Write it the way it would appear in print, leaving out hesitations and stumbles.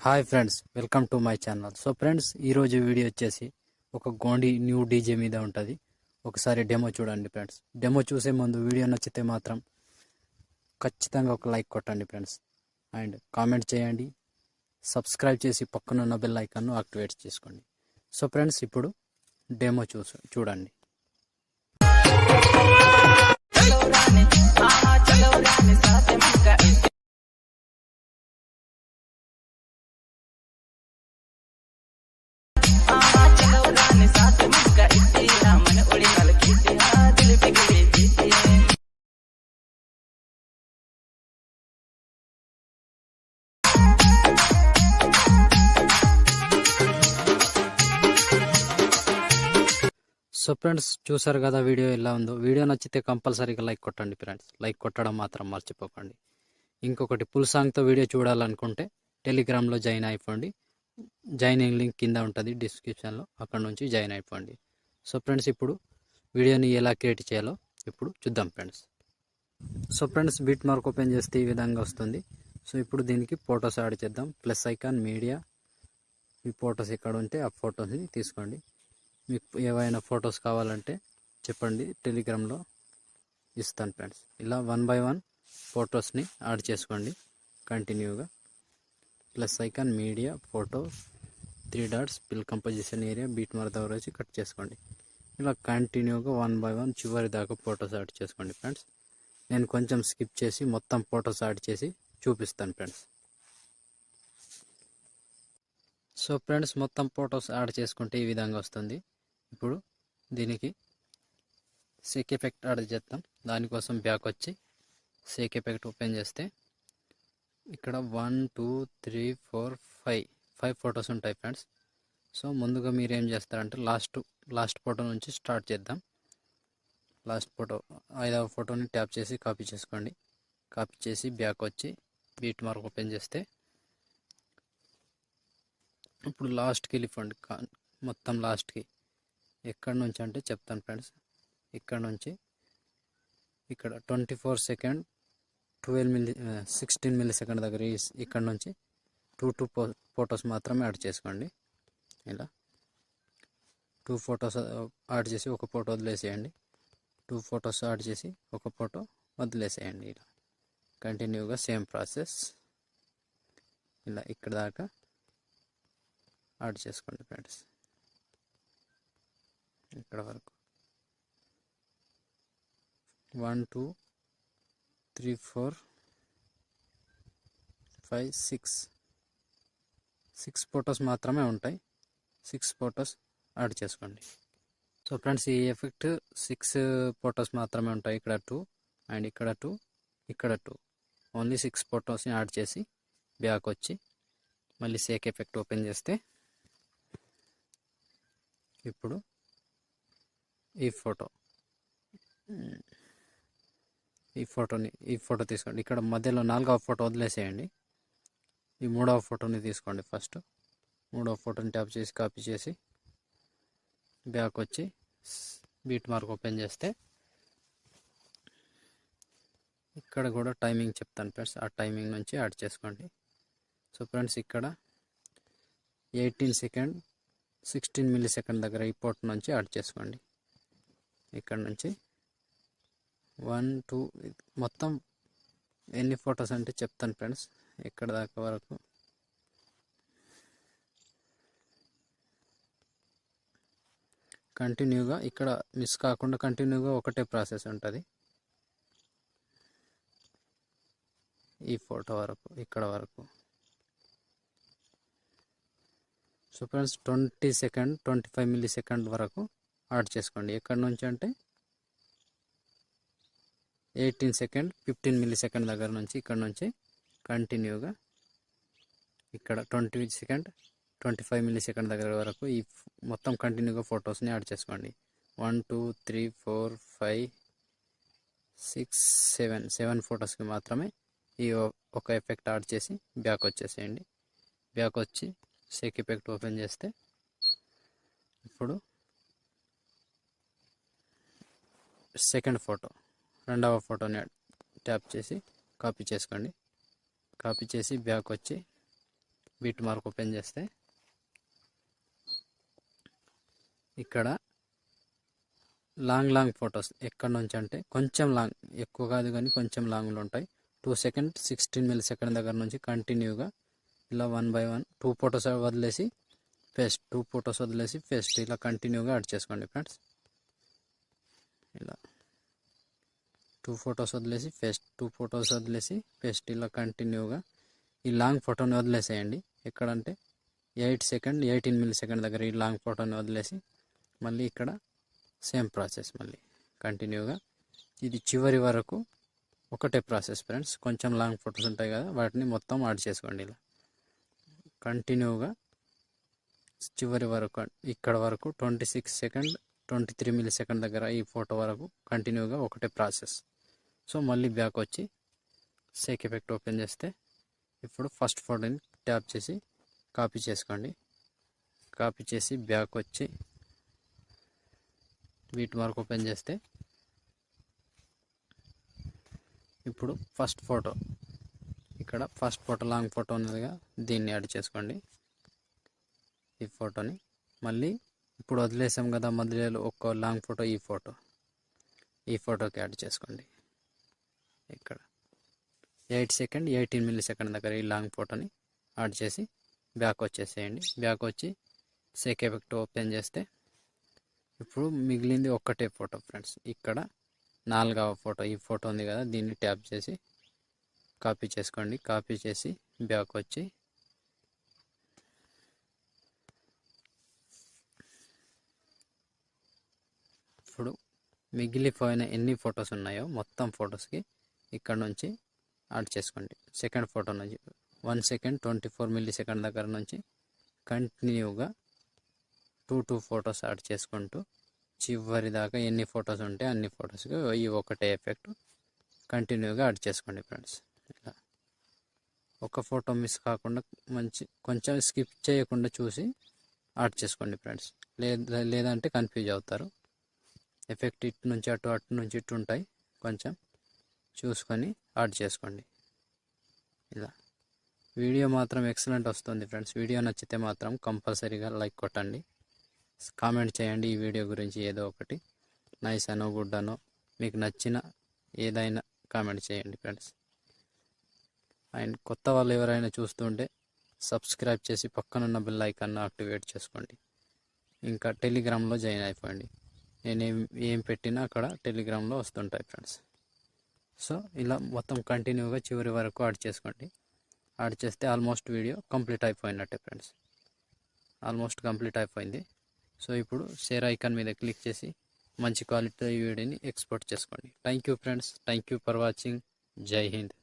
Hi friends, welcome to my channel. So friends, ఈరోజు video వచ్చేసి ఒక గోండి న్యూ డీజే మీద ఉంటుంది. ఒకసారి డెమో చూడండి ఫ్రెండ్స్. డెమో చూసే ముందు వీడియో నచ్చితే మాత్రం ఖచ్చితంగా ఒక లైక్ కొట్టండి ఫ్రెండ్స్, అండ్ కామెంట్ చేయండి. సబ్స్క్రైబ్ చేసి పక్కనున్న బెల్ ఐకాన్ను యాక్టివేట్ చేసుకోండి. సో ఫ్రెండ్స్, ఇప్పుడు డెమో చూడండి. సో ఫ్రెండ్స్, చూసారు కదా వీడియో ఎలా ఉందో. వీడియో నచ్చితే కంపల్సరీగా లైక్ కొట్టండి ఫ్రెండ్స్. లైక్ కొట్టడం మాత్రం మర్చిపోకండి. ఇంకొకటి, ఫుల్ సాంగ్తో వీడియో చూడాలనుకుంటే టెలిగ్రామ్లో జాయిన్ అయిపోండి. జాయినింగ్ లింక్ కింద ఉంటుంది డిస్క్రిప్షన్లో, అక్కడ నుంచి జాయిన్ అయిపోండి. సో ఫ్రెండ్స్, ఇప్పుడు వీడియోని ఎలా క్రియేట్ చేయాలో ఇప్పుడు చూద్దాం friends. So friends, beat mark open చేస్తే ఈ విధంగా వస్తుంది. సో ఇప్పుడు దీనికి ఫొటోస్ యాడ్ చేద్దాం. ప్లస్ ఐకాన్, మీడియా, ఈ ఫొటోస్ ఎక్కడ ఉంటే ఆ ఫొటోస్ని తీసుకోండి. మీకు ఏవైనా ఫొటోస్ కావాలంటే చెప్పండి, టెలిగ్రామ్లో ఇస్తాను ఫ్రెండ్స్. ఇలా 1 by 1 ఫొటోస్ని యాడ్ చేసుకోండి కంటిన్యూగా. Plus icon, media, photo, 3 dots, fill composition area, beat mark దగ్గర వచ్చి కట్ చేసుకోండి. ఇలా కంటిన్యూగా 1 by 1 చివరి దాకా ఫొటోస్ యాడ్ చేసుకోండి ఫ్రెండ్స్. నేను కొంచెం స్కిప్ చేసి మొత్తం ఫొటోస్ యాడ్ చేసి చూపిస్తాను ఫ్రెండ్స్. సో ఫ్రెండ్స్, మొత్తం ఫొటోస్ యాడ్ చేసుకుంటే ఈ విధంగా వస్తుంది. ఇప్పుడు దీనికి సేక్ ఎఫెక్ట్ యాడ్ చేద్దాం. దానికోసం బ్యాక్ వచ్చి సేక్ ఎఫెక్ట్ ఓపెన్ చేస్తే ఇక్కడ 1 2 3 4 5 ఫొటోస్ ఉంటాయి ఫ్రెండ్స్. సో ముందుగా మీరు ఏం చేస్తారంటే లాస్ట్ ఫోటో నుంచి స్టార్ట్ చేద్దాం. లాస్ట్ ఫోటో 5వ ఫోటోని ట్యాప్ చేసి కాపీ చేసుకోండి. కాపీ చేసి బ్యాక్ వచ్చి బీట్ మార్క్ ఓపెన్ చేస్తే ఇప్పుడు లాస్ట్కి వెళ్ళిపోండి. మొత్తం లాస్ట్కి ఎక్కడి నుంచి అంటే చెప్తాను ఫ్రెండ్స్. ఇక్కడ నుంచి ఇక్కడ 24 సెకండ్ 16 మిల్లీ సెకండ్ దగ్గర ఇక్కడ నుంచి 2 ఫొటోస్ మాత్రమే యాడ్ చేసుకోండి. ఇలా 2 ఫొటోస్ యాడ్ చేసి ఒక ఫోటో వదిలేసేయండి. 2 ఫొటోస్ యాడ్ చేసి ఒక ఫోటో వదిలేసేయండి. ఇలా కంటిన్యూగా సేమ్ ప్రాసెస్ ఇలా ఇక్కడ దాకా యాడ్ చేసుకోండి ఫ్రెండ్స్. ఇక్కడ వరకు 1 2 3 4 5 6 ఫొటోస్ మాత్రమే ఉంటాయి. 6 ఫొటోస్ యాడ్ చేసుకోండి. సో ఫ్రెండ్స్, ఈ ఎఫెక్ట్ 6 ఫొటోస్ మాత్రమే ఉంటాయి. ఇక్కడ 2 అండ్ ఇక్కడ 2 ఇక్కడ 2 ఓన్లీ 6 ఫొటోస్ని యాడ్ చేసి బ్యాక్ వచ్చి మళ్ళీ సేక్ ఎఫెక్ట్ ఓపెన్ చేస్తే ఇప్పుడు ఈ ఫోటో తీసుకోండి. ఇక్కడ మధ్యలో 4వ ఫోటో వదిలేసేయండి. ఈ 3వ ఫోటోని తీసుకోండి. ఫస్ట్ 3వ ఫోటోని ట్యాప్ చేసి కాపీ చేసి బ్యాక్ వచ్చి బీట్ మార్క్ ఓపెన్ చేస్తే ఇక్కడ కూడా టైమింగ్ చెప్తాను ఫ్రెండ్స్. ఆ టైమింగ్ నుంచి యాడ్ చేసుకోండి. సో ఫ్రెండ్స్, ఇక్కడ 18 సెకండ్ 16 మిల్లీ సెకండ్ దగ్గర ఈ ఫోటో నుంచి యాడ్ చేసుకోండి. ఇక్కడ నుంచి 1 2 మొత్తం ఎన్ని ఫొటోస్ అంటే చెప్తాను ఫ్రెండ్స్. ఇక్కడ దాకా వరకు కంటిన్యూగా ఇక్కడ మిస్ కాకుండా కంటిన్యూగా ఒకటే ప్రాసెస్ ఉంటుంది. ఈ ఫోటో వరకు ఇక్కడ వరకు. So friends, 20 second 25 milli second వరకు యాడ్ చేసుకోండి. ఎక్కడి నుంచి అంటే 18 సెకండ్ 15 మిల్లీ సెకండ్ దగ్గర నుంచి ఇక్కడ నుంచి కంటిన్యూగా ఇక్కడ 20 సెకండ్ 25 మిల్లీ సెకండ్ దగ్గర వరకు ఈ మొత్తం కంటిన్యూగా ఫొటోస్ని యాడ్ చేసుకోండి. 1 2 3 4 5 6 7 ఫొటోస్కి మాత్రమే ఈ ఒక ఎఫెక్ట్ యాడ్ చేసి బ్యాక్ వచ్చేసేయండి. బ్యాక్ వచ్చి సేక్ ఎఫెక్ట్ ఓపెన్ చేస్తే ఇప్పుడు సెకండ్ ఫోటో 2వ ఫోటోని ట్యాప్ చేసి కాపీ చేసుకోండి. కాపీ చేసి బ్యాక్ వచ్చి బీట్ మార్క్ ఓపెన్ చేస్తే ఇక్కడ లాంగ్ ఫొటోస్ ఎక్కడి నుంచి అంటే కొంచెం లాంగ్, ఎక్కువ కాదు కానీ కొంచెం లాంగ్లో ఉంటాయి. 2 సెకండ్ 16 మిల్లీ సెకండ్ దగ్గర నుంచి కంటిన్యూగా ఇలా 1 బై 1 2 ఫొటోస్ వదిలేసి పేస్ట్, 2 ఫొటోస్ వదిలేసి పేస్ట్, ఇలా కంటిన్యూగా యాడ్ చేసుకోండి ఫ్రెండ్స్. ఇలా 2 ఫొటోస్ వదిలేసి పేస్ట్, 2 ఫొటోస్ వదిలేసి పేస్ట్, ఇలా కంటిన్యూగా ఈ లాంగ్ ఫోటోని వదిలేసేయండి. ఎక్కడంటే 8 సెకండ్ 18 మిల్లీ సెకండ్ దగ్గర ఈ లాంగ్ ఫోటోని వదిలేసి మళ్ళీ ఇక్కడ సేమ్ ప్రాసెస్ మళ్ళీ కంటిన్యూగా ఇది చివరి వరకు ఒకటే ప్రాసెస్ ఫ్రెండ్స్. కొంచెం లాంగ్ ఫొటోస్ ఉంటాయి కదా, వాటిని మొత్తం యాడ్ చేసుకోండి. ఇలా కంటిన్యూగా చివరి వరకు ఇక్కడ వరకు 26 సెకండ్ 23 మిల్లీ సెకండ్ దగ్గర ఈ ఫోటో వరకు కంటిన్యూగా ఒకటే ప్రాసెస్. సో మళ్ళీ బ్యాక్ వచ్చి సేక్ ఎఫెక్ట్ ఓపెన్ చేస్తే ఇప్పుడు ఫస్ట్ ఫోటోని ట్యాప్ చేసి కాపీ చేసుకోండి. కాపీ చేసి బ్యాక్ వచ్చి బీట్ మార్క్ ఓపెన్ చేస్తే ఇప్పుడు ఫస్ట్ ఫోటో, ఇక్కడ ఫస్ట్ ఫోటో లాంగ్ ఫోటో ఉన్నదిగా, దీన్ని యాడ్ చేసుకోండి. ఈ ఫోటోని మళ్ళీ ఇప్పుడు వదిలేసాం కదా మధ్యలో ఒక లాంగ్ ఫోటో, ఈ ఫోటోకి యాడ్ చేసుకోండి. ఇక్కడ 8 సెకండ్ 18 మిల్లీ సెకండ్ దగ్గర ఈ లాంగ్ ఫోటోని యాడ్ చేసి బ్యాక్ వచ్చేసేయండి. బ్యాక్ వచ్చి సేక్ ఎఫెక్ట్ ఓపెన్ చేస్తే ఇప్పుడు మిగిలింది ఒక్కటే ఫోటో ఫ్రెండ్స్. ఇక్కడ 4వ ఫోటో, ఈ ఫోటో ఉంది కదా, దీన్ని ట్యాప్ చేసి కాపీ చేసుకోండి. కాపీ చేసి బ్యాక్ వచ్చి ఇప్పుడు మిగిలిపోయిన ఎన్ని ఫొటోస్ ఉన్నాయో మొత్తం ఫొటోస్కి ఇక్కడ నుంచి యాడ్ చేసుకోండి. సెకండ్ ఫోటో నుంచి 1 సెకండ్ 24 మిల్లీ సెకండ్ దగ్గర నుంచి కంటిన్యూగా 2 ఫొటోస్ యాడ్ చేసుకుంటూ చివరి దాకా ఎన్ని ఫొటోస్ ఉంటే అన్ని ఫొటోస్కి ఈ ఒకటే ఎఫెక్ట్ కంటిన్యూగా యాడ్ చేసుకోండి ఫ్రెండ్స్. ఇలా ఒక ఫోటో మిస్ కాకుండా కొంచెం స్కిప్ చేయకుండా చూసి యాడ్ చేసుకోండి ఫ్రెండ్స్. లేదంటే కన్ఫ్యూజ్ అవుతారు. ఎఫెక్ట్ ఇటు నుంచి అటు నుంచి ఇటు ఉంటాయి, కొంచెం చూసుకొని యాడ్ చేసుకోండి. ఇలా వీడియో మాత్రం ఎక్సలెంట్ వస్తుంది ఫ్రెండ్స్. వీడియో నచ్చితే మాత్రం కంపల్సరీగా లైక్ కొట్టండి. కామెంట్ చేయండి ఈ వీడియో గురించి ఏదో ఒకటి, నైస్ అనో గుడ్ అనో, మీకు నచ్చిన ఏదైనా కామెంట్ చేయండి ఫ్రెండ్స్. అండ్ కొత్త వాళ్ళు ఎవరైనా చూస్తుంటే సబ్స్క్రైబ్ చేసి పక్కనున్న బెల్ ఐకాన్ను యాక్టివేట్ చేసుకోండి. ఇంకా టెలిగ్రామ్లో జాయిన్ అయిపోండి. నేను ఏం పెట్టినా అక్కడ టెలిగ్రామ్లో వస్తుంటాయి ఫ్రెండ్స్. సో ఇలా మొత్తం కంటిన్యూగా చివరి వరకు యాడ్ చేసుకోండి. యాడ్ చేస్తే ఆల్మోస్ట్ వీడియో కంప్లీట్ అయిపోయినట్టే ఫ్రెండ్స్. ఆల్మోస్ట్ కంప్లీట్ అయిపోయింది. సో ఇప్పుడు షేర్ ఐకాన్ మీద క్లిక్ చేసి మంచి క్వాలిటీ వీడియోని ఎక్స్పోర్ట్ చేసుకోండి. Thank you friends. Thank you for watching. జై హింద్.